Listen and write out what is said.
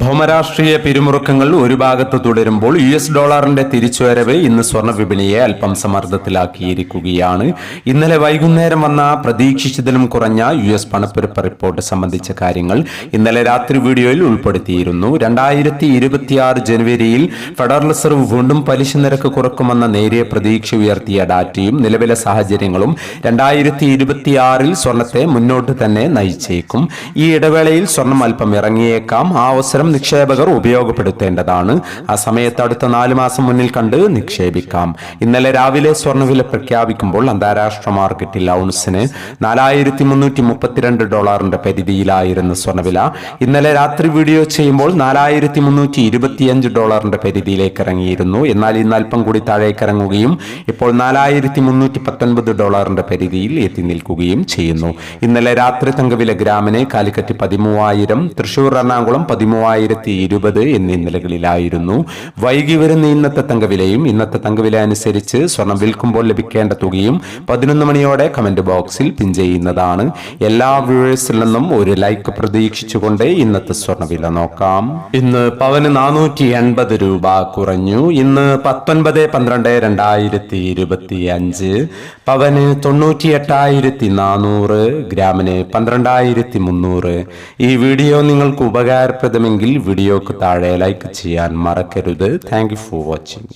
ഭൗമരാഷ്ട്രീയ പിരിമുറുക്കങ്ങൾ ഒരു ഭാഗത്ത് തുടരുമ്പോൾ US ഡോളറിന്റെ തിരിച്ചുവരവ് ഇന്ന് സ്വർണ്ണ വിപണിയെ അല്പം സമ്മർദ്ദത്തിലാക്കിയിരിക്കുകയാണ്. ഇന്നലെ വൈകുന്നേരം വന്ന പ്രതീക്ഷിച്ചതിലും കുറഞ്ഞ US പണപ്പെരുപ്പ റിപ്പോർട്ട് സംബന്ധിച്ച കാര്യങ്ങൾ ഇന്നലെ രാത്രി വീഡിയോയിൽ ഉൾപ്പെടുത്തിയിരുന്നു. 2026 ജനുവരിയിൽ ഫെഡറൽ റിസർവ് വീണ്ടും പലിശ നിരക്ക് കുറക്കുമെന്ന നേരിയ പ്രതീക്ഷ ഉയർത്തിയ ഡാറ്റയും നിലവിലെ സാഹചര്യങ്ങളും 2026 സ്വർണത്തെ മുന്നോട്ട് തന്നെ നയിച്ചേക്കും. ഈ ഇടവേളയിൽ സ്വർണം അല്പം ഇറങ്ങിയേക്കാം. ആ അവസരം നിക്ഷേപകർ ഉപയോഗപ്പെടുത്തേണ്ടതാണ്. ആ സമയത്ത് അടുത്ത 4 മാസം മുന്നിൽ കണ്ട് നിക്ഷേപിക്കാം. ഇന്നലെ രാവിലെ സ്വർണ്ണവില പ്രഖ്യാപിക്കുമ്പോൾ അന്താരാഷ്ട്ര മാർക്കറ്റിൽ ഔൺസിന് $4,332 പരിധിയിലായിരുന്നു സ്വർണ്ണവില. ഇന്നലെ രാത്രി വീഡിയോ ചെയ്യുമ്പോൾ $4,325 പരിധിയിലേക്ക് ഇറങ്ങിയിരുന്നു. എന്നാൽ ഇന്ന് അല്പം കൂടി താഴേക്ക് ഇറങ്ങുകയും ഇപ്പോൾ $4,319 പരിധിയിൽ എത്തി നിൽക്കുകയും ചെയ്യുന്നു. ഇന്നലെ രാത്രി തങ്കവില ഗ്രാമിന് കാലിക്കറ്റ് 13,000, തൃശൂർ എറണാകുളം 13,020 എന്നീ നിലകളിലായിരുന്നു. വൈകി വരുന്ന ഇന്നത്തെ തങ്കവിലയും ഇന്നത്തെ തങ്കവില അനുസരിച്ച് സ്വർണം വിൽക്കുമ്പോൾ ലഭിക്കേണ്ട തുകയും 11 മണിയോടെ കമന്റ് ബോക്സിൽ പിൻ ചെയ്യുന്നതാണ്. എല്ലാ വ്യൂവേഴ്സിൽ നിന്നും ഒരു ലൈക്ക് പ്രതീക്ഷിച്ചുകൊണ്ട് ഇന്നത്തെ സ്വർണ്ണവില നോക്കാം. ഇന്ന് പവന് 480 രൂപ കുറഞ്ഞു. ഇന്ന് 19/12/2025 പവന് 98,400, ഗ്രാമിന് 12,300. ഈ വീഡിയോ നിങ്ങൾക്ക് ഉപകാരപ്രദമെങ്കിൽ വീഡിയോക്ക് താഴെ ലൈക്ക് ചെയ്യാൻ മറക്കരുത്. Thank you for watching.